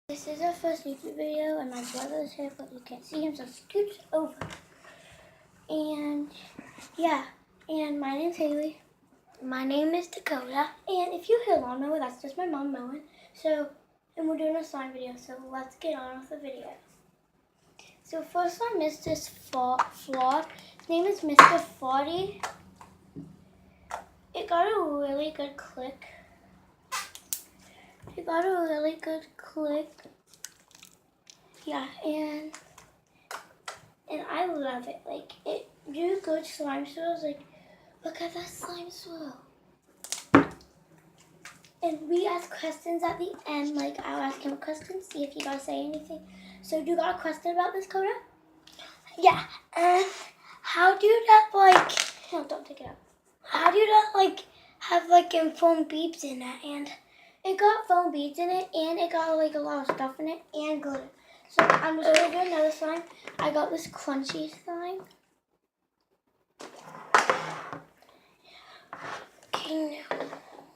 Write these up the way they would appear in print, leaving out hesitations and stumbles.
This is our first YouTube video, and my brother is here, but you can't see him, so scooch over. And yeah, and my name's Haley. My name is Dakota. And if you hear lawn mower, that's just my mom mowing. And we're doing a slime video, so let's get on with the video. So first slime is this flawed. His name is Mr. 40. It got a really good click. Yeah, and I love it. Like, it do good slime swirls. Like, look at that slime swirl. And we ask questions at the end. Like, I'll ask him questions, see if he gotta say anything. So, do you got a question about this, Coda? Yeah. How do that No, don't take it out. How do that have foam beads in it? And it got foam beads in it, and it got like a lot of stuff in it, and glitter. So I'm just gonna do another slime. I got this crunchy slime. Okay, now.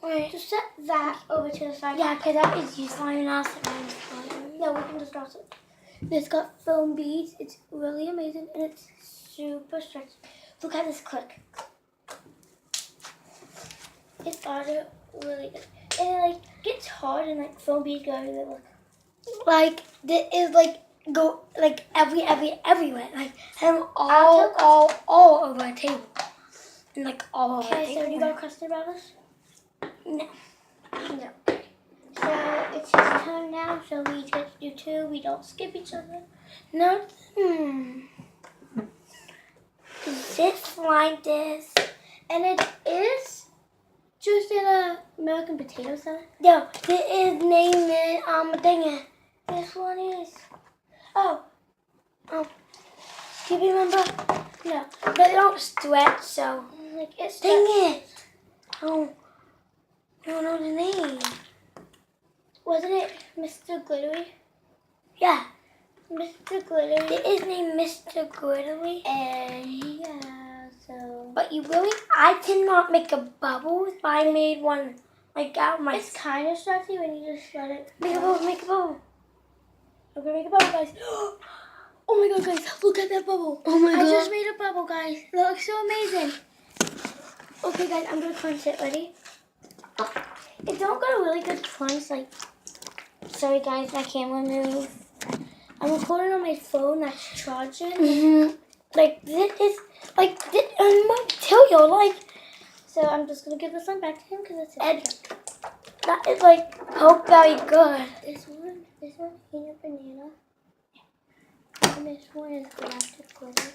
Wait. Just set that over to the side. Yeah, because that is you slime and I'll set mine slime. No, we can just toss it. This got foam beads. It's really amazing, and it's super stretchy. Look at this click. It got it really good. And it gets hard, and foam beads go everywhere. Look. Go everywhere. Like them all over a table. And all over a table. Okay, so you got a question about this? No. No. So it's his turn now, so we get to do two. We don't skip each other. No. Is this slime this? And it is just in a American potato salad. No, this is named thingy. This one is. Oh. Do you remember? No. But they don't stretch, so. It's Dang it. Oh. I don't know the name. Wasn't it Mr. Glittery? Yeah. Mr. Glittery. It is named Mr. Glittery. Yeah, so. But I cannot make a bubble, but I made one out my. It's kind of stretchy when you just let it. Make a bubble. I'm gonna make a bubble, guys. Oh my god, guys, look at that bubble. Oh my god. I just made a bubble, guys. It looks so amazing. Okay, guys, I'm gonna crunch it. Ready? It don't got a really good crunch. Sorry, guys, my camera moved. I'm recording on my phone that's charging. This is material. So I'm just gonna give this one back to him because it's that is very good. This one, peanut banana. And this one is galactic glitter.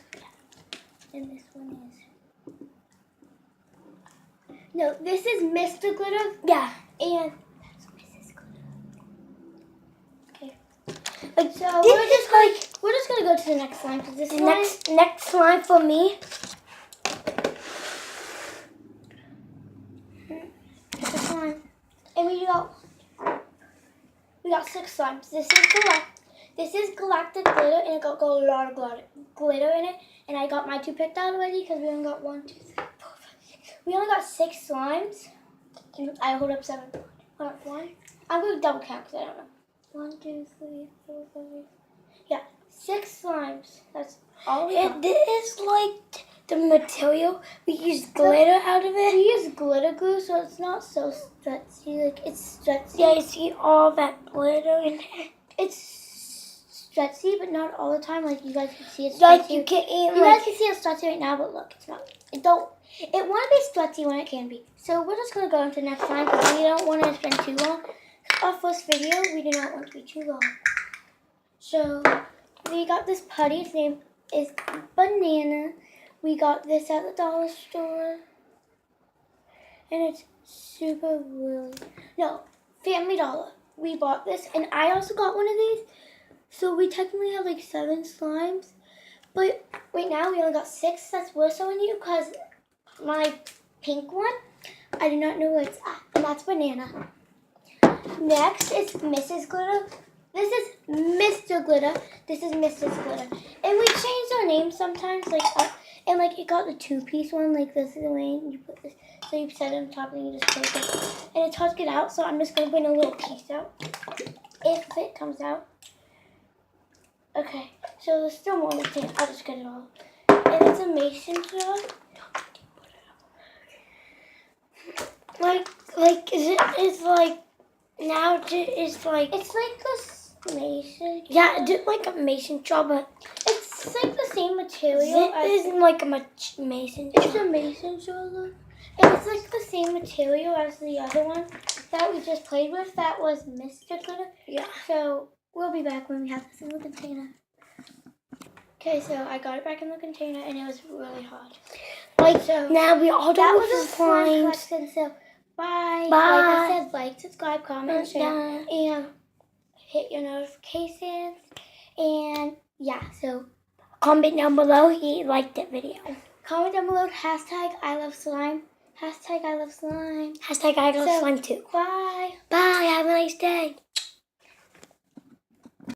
And this one is. No, this is Mr. Glitter. Yeah. And that's Mrs. Glitter. Okay. So we're just gonna go to the next slime because this next slime for me. It's a slime. And we got 6 slimes. This is galactic glitter, and it got a lot of glitter in it. And I got my 2 picked out already because we only got 1, 2, 3, 4, 5, 6. We only got 6 slimes. And I hold up 7. Hold up 1. I'm going to double count because I don't know. 1, 2, 3, 4, 5, 6. Yeah, 6 slimes. That's all we got. It is the material. We use glitter out of it. We use glitter glue, so it's not so stretchy. It's stretchy. Yeah, you see all that glitter in it. It's stretchy, but not all the time. You guys can see it's stretchy. You can guys can see it's stretchy right now, but look, it's not. It want to be stretchy when it can be. So we're just gonna go into the next slime because we don't want to spend too long. Our first video, we do not want to be too long. So we got this putty. Its name is Banana. We got this at the dollar store, and it's super really. No, Family Dollar. We bought this, and I also got one of these. So we technically have 7 slimes, but right now we only got 6. That's worse on you because my pink one, I do not know where it's at, and that's Banana. Next is Mrs. Glitter. This is Mr. Glitter. This is Mrs. Glitter. And we changed our names sometimes, and it got the 2-piece one, this is the way you put this. So you set it on top and you just take it. And it's hard to get out, so I'm just going to bring a little piece out. if it comes out. Okay, so there's still more in the tin. I'll just get it all. And it's a mason jar. Like, it's like, now it's like. It's like this mason jar. Yeah, just like a mason jar, but It's like the same material. this isn't like a mason jar. It's a mason jar, look. And it's like the same material as the other one that we just played with. That was Mr. Glitter. Yeah. So we'll be back when we have this in the container. Okay, so I got it back in the container and it was really hard. Like, So now we all that done was with a the fun slimes. collection. So bye. Bye. Like I said, like, subscribe, comment, share, Yeah. and hit your notifications. And yeah, so Comment down below he liked that video. comment down below hashtag I love slime. Hashtag I love slime. Hashtag I love slime too. Bye. Bye. Have a nice day.